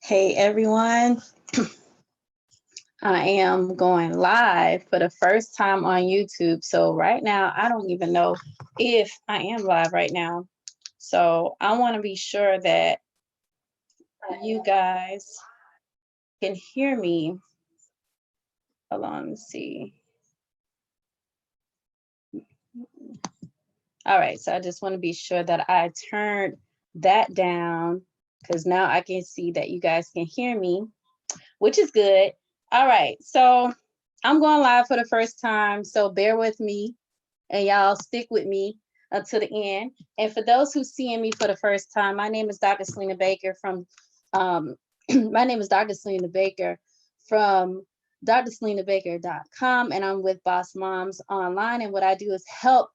Hey everyone, I am going live for the first time on YouTube. So right now, I don't even know if I am live right now. So I want to be sure that you guys can hear me. Hold on, let's see. All right, so I just want to be sure that I turned that down because now I can see that you guys can hear me, which is good. All right, so I'm going live for the first time, so bear with me and y'all stick with me until the end. And for those who seeing me for the first time, my name is Dr. Selena Baker from my name is Dr. Selena Baker from drSelenaBaker.com, and I'm with Boss Moms Online. And what I do is help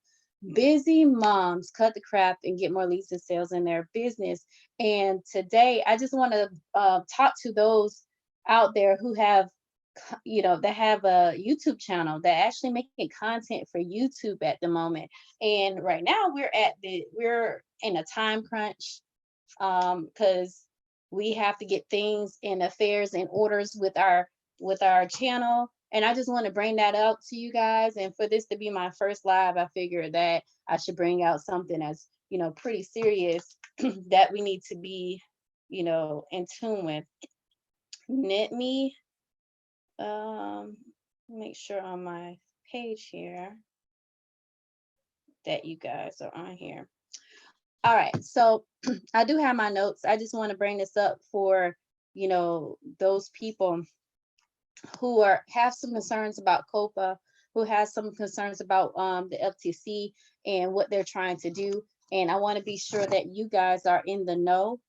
busy moms cut the crap and get more leads and sales in their business. And today I just want to talk to those out there who have that have a YouTube channel that actually making content for YouTube at the moment. And right now we're in a time crunch because we have to get things and affairs and orders with our channel. And I just want to bring that up to you guys. And for this to be my first live, I figured that I should bring out something that's, pretty serious that we need to be, in tune with. Let me make sure on my page here that you guys are on here. All right, so I do have my notes. I just want to bring this up for those people who have some concerns about COPPA, who has some concerns about the FTC and what they're trying to do. And I want to be sure that you guys are in the know.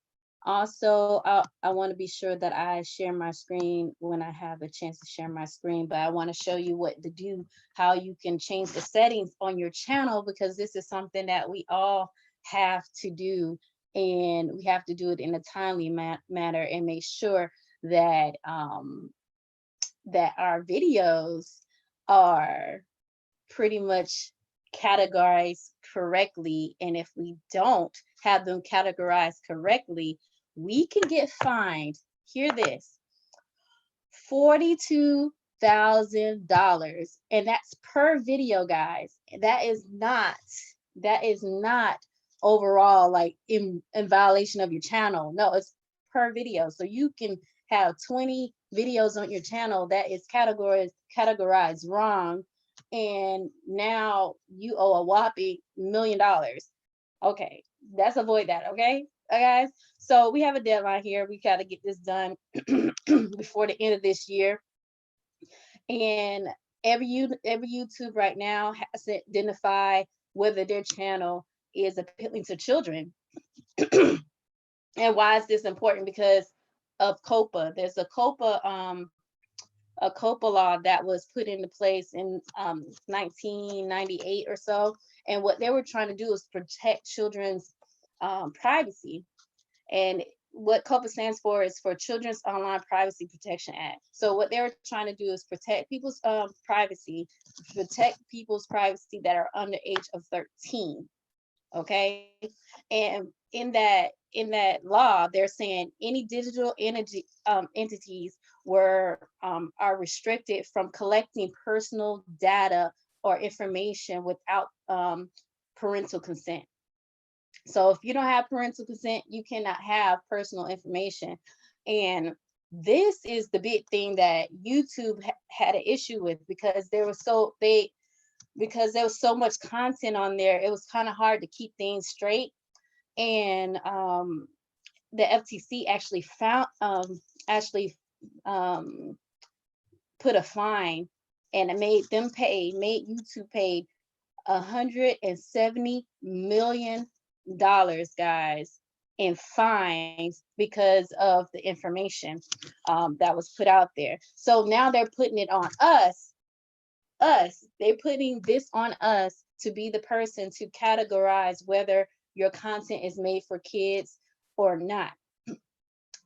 Also, I want to be sure that I share my screen when I have a chance to share my screen, but I want to show you what to do, how you can change the settings on your channel, because this is something that we all have to do, and we have to do it in a timely manner and make sure that that our videos are pretty much categorized correctly. And if we don't have them categorized correctly, we can get fined. Hear this: $42,000, and that's per video, guys. That is not overall like in violation of your channel. No, it's per video. So you can have 20 videos on your channel that is categorized wrong, and now you owe a whopping $1 million. Okay, let's avoid that. Okay, guys. So we have a deadline here. We got to get this done before the end of this year. And every YouTube right now has to identify whether their channel is appealing to children. And why is this important? Because of COPPA. There's a COPPA law that was put into place in 1998 or so. And what they were trying to do is protect children's privacy. And what COPPA stands for is for Children's Online Privacy Protection Act. So what they were trying to do is protect people's privacy that are under age of 13. Okay, and in that law, they're saying any digital entities are restricted from collecting personal data or information without parental consent. So if you don't have parental consent, you cannot have personal information. And this is the big thing that YouTube had an issue with, because there was so much content on there. It was kind of hard to keep things straight. And the FTC actually put a fine, and it made YouTube pay $170 million, guys, in fines because of the information that was put out there. So now they're putting it on us. They're putting this on us to be the person to categorize whether your content is made for kids or not.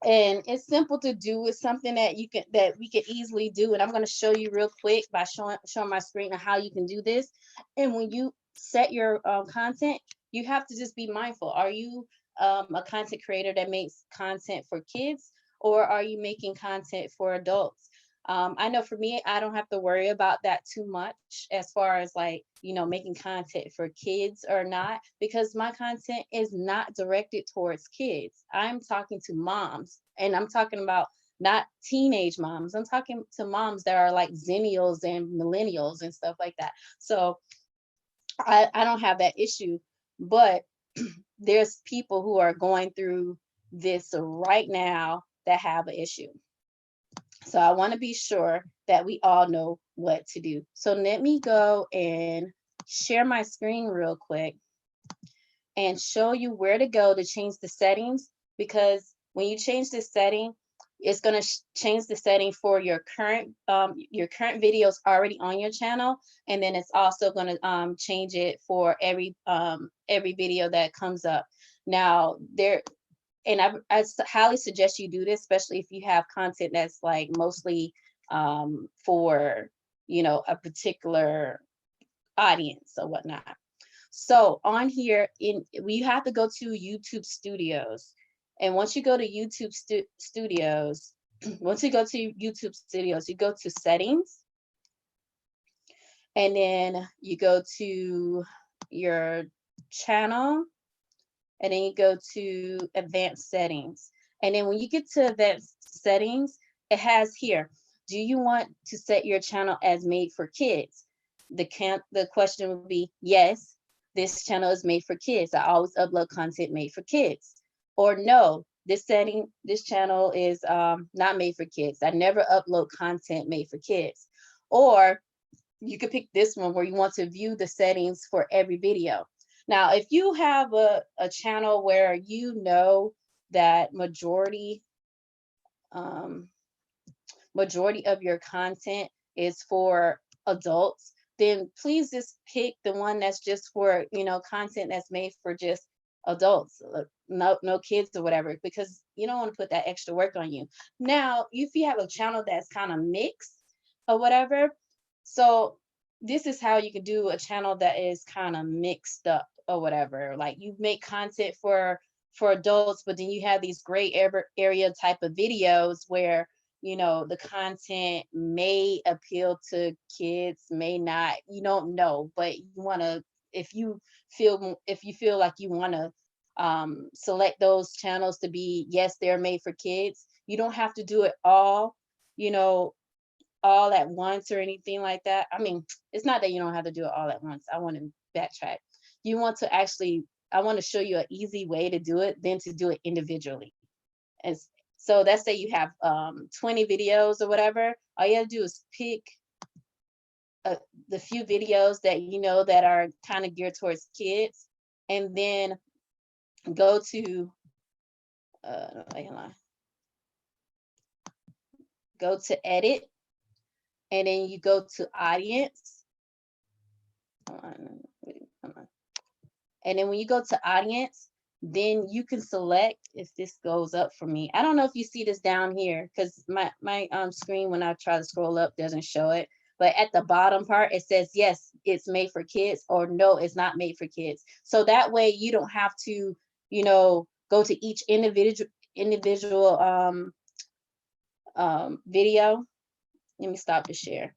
And it's simple to do. It's something that we can easily do. And I'm going to show you real quick by showing my screen on how you can do this. And when you set your content, you have to just be mindful. Are you a content creator that makes content for kids, or are you making content for adults? I know for me, I don't have to worry about that too much as far as like, making content for kids or not, because my content is not directed towards kids. I'm talking to moms, and I'm talking about not teenage moms. I'm talking to moms that are like zennials and millennials and stuff like that. So I don't have that issue, but there's people who are going through this right now that have an issue. So I want to be sure that we all know what to do. So let me go and share my screen real quick and show you where to go to change the settings, because when you change the setting, it's going to change the setting for your current videos already on your channel, and then it's also going to change it for every video that comes up. Now and I highly suggest you do this, especially if you have content that's like mostly for a particular audience or whatnot. So on here, we have to go to YouTube Studios. And once you go to YouTube Studios, you go to settings, and then you go to your channel, and then you go to advanced settings. And then when you get to advanced settings, it has here, do you want to set your channel as made for kids? The question would be, yes, this channel is made for kids. I always upload content made for kids. Or no, this channel is not made for kids. I never upload content made for kids. Or you could pick this one where you want to view the settings for every video. Now, if you have a channel where that majority of your content is for adults, then please just pick the one that's just for, content that's made for just adults, no kids or whatever, because you don't want to put that extra work on you. Now, if you have a channel that's kind of mixed or whatever, so this is how you can do a channel that is kind of mixed up or whatever. Like you make content for adults, but then you have these gray area type of videos where the content may appeal to kids, may not, you don't know, but you want to, if you feel like you want to select those channels to be, yes, they're made for kids, you don't have to do it all at once or anything like that. I mean, it's not that you don't have to do it all at once. I want to backtrack. I want to show you an easy way to do it than to do it individually. And so let's say you have 20 videos or whatever. All you have to do is pick the few videos that that are kind of geared towards kids, and then go to go to edit, and then you go to audience. Come on. And then when you go to audience, then you can select, if this goes up for me, I don't know if you see this down here, because my screen, when I try to scroll up, doesn't show it. But at the bottom part, it says, yes, it's made for kids, or no, it's not made for kids. So that way you don't have to, go to each individual video. Let me stop the share.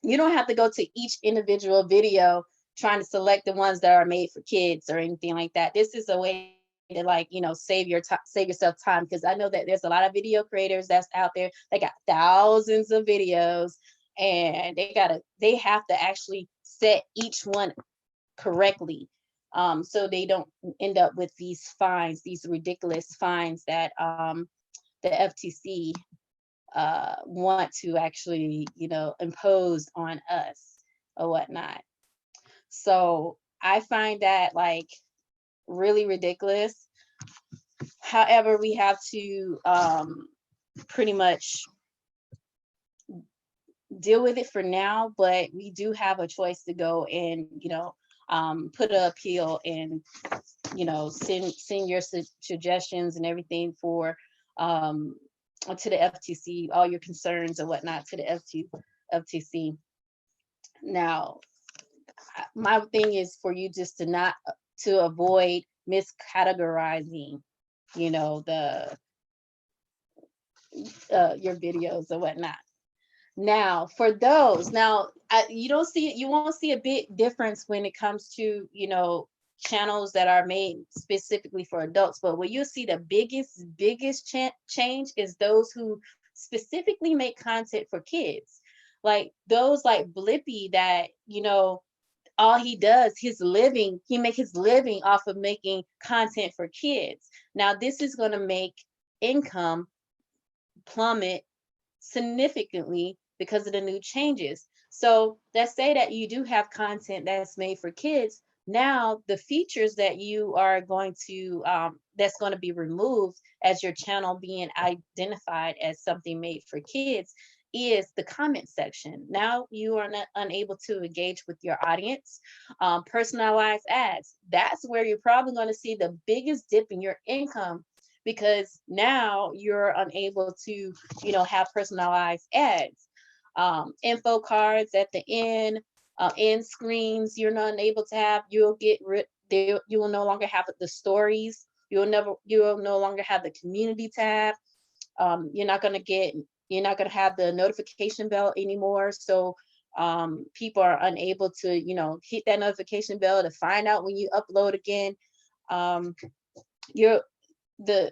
You don't have to go to each individual video trying to select the ones that are made for kids or anything like that. This is a way to save yourself time, because I know that there's a lot of video creators that's out there. They got thousands of videos, and they have to actually set each one correctly, so they don't end up with these fines, these ridiculous fines that the FTC want to actually impose on us or whatnot. So I find that like really ridiculous. However, we have to pretty much deal with it for now, but we do have a choice to go and put an appeal and send your suggestions and everything for to the FTC, all your concerns and whatnot to the FTC. Now, my thing is for you just to avoid miscategorizing, your videos or whatnot. Now, for those, you won't see a big difference when it comes to, channels that are made specifically for adults. But where you'll see the biggest change is those who specifically make content for kids. Like those like Blippy that, all he does, he make his living off of making content for kids. Now, this is going to make income plummet significantly because of the new changes. So let's say that you do have content that's made for kids. Now the features that you are going to that's going to be removed as your channel being identified as something made for kids is the comment section. Now you are not unable to engage with your audience. Personalized ads, that's where you're probably going to see the biggest dip in your income, because now you're unable to, have personalized ads. Info cards at the end screens, you're not able to have. You'll get rid. You will no longer have the stories. You will no longer have the community tab. You're not going to have the notification bell anymore. So people are unable to, hit that notification bell to find out when you upload again. You're the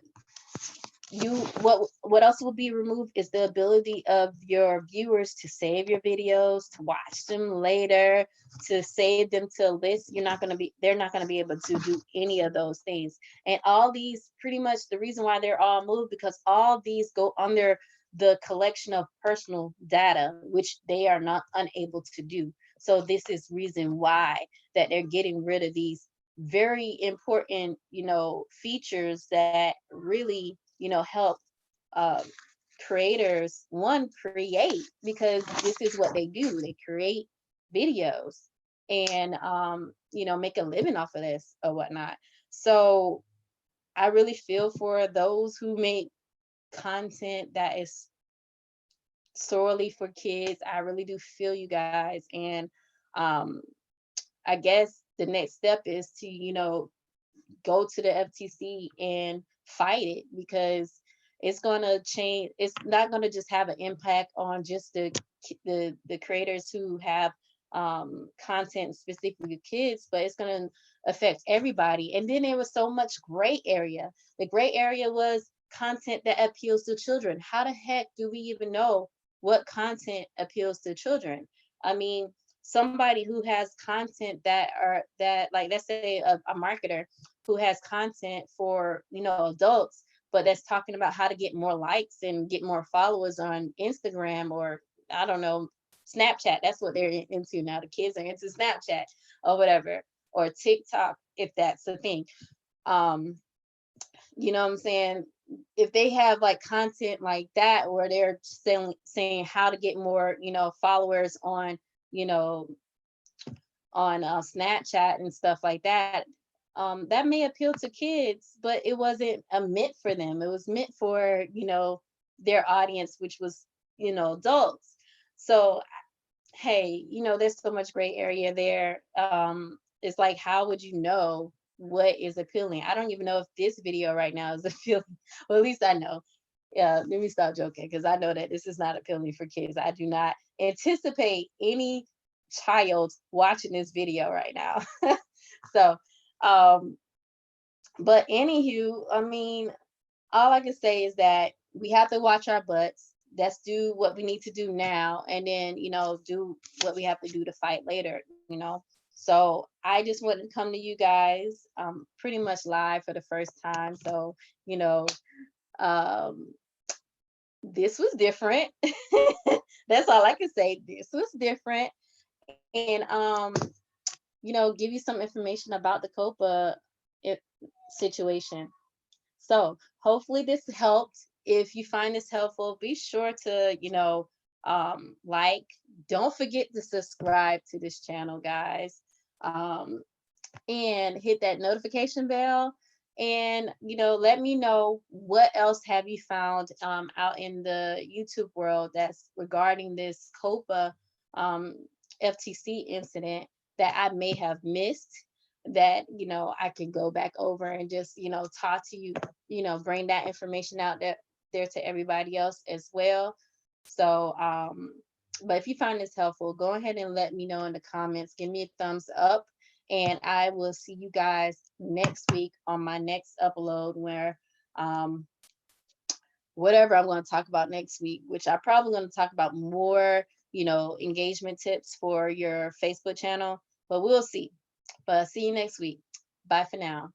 what else will be removed is the ability of your viewers to save your videos, to watch them later, to save them to a list. They're not going to be able to do any of those things. And all these, pretty much the reason why they're all moved, because all these go under the collection of personal data, which they are not unable to do. So this is reason why that they're getting rid of these very important, features that really, help creators create, because this is what they do. They create videos and, make a living off of this or whatnot. So I really feel for those who make content that is solely for kids. I really do feel you guys. And I guess the next step is to, go to the FTC and fight it, because it's going to change. It's not going to just have an impact on just the creators who have content specifically kids, but it's going to affect everybody. And then there was so much gray area. The gray area was content that appeals to children. How the heck do we even know what content appeals to children? I mean, somebody who has content that like, let's say a marketer who has content for, adults, but that's talking about how to get more likes and get more followers on Instagram, or I don't know, Snapchat. That's what they're into now. The kids are into Snapchat or whatever, or TikTok, if that's the thing. You know what I'm saying? If they have like content like that, where they're saying how to get more, followers on, Snapchat and stuff like that, that may appeal to kids, but it wasn't meant for them. It was meant for, their audience, which was, adults. So, hey, there's so much gray area there. It's like, how would you know what is appealing? I don't even know if this video right now is appealing. Well, at least I know. Yeah, let me stop joking, because I know that this is not appealing for kids. I do not anticipate any child watching this video right now. So, but anywho, I mean, all I can say is that we have to watch our butts. Let's do what we need to do now, and then, do what we have to do to fight later. So I just wanted to come to you guys pretty much live for the first time. So, this was different. That's all I can say. This was different. And give you some information about the COPPA situation. So hopefully this helped. If you find this helpful, be sure to, like, don't forget to subscribe to this channel, guys, and hit that notification bell. And, let me know what else have you found out in the YouTube world that's regarding this COPPA FTC incident that I may have missed, that, I could go back over and just, talk to you, bring that information out there to everybody else as well. So, but if you find this helpful, go ahead and let me know in the comments. Give me a thumbs up, and I will see you guys next week on my next upload where whatever I'm going to talk about next week, which I'm probably going to talk about more, engagement tips for your Facebook channel, but we'll see. But see you next week. Bye for now.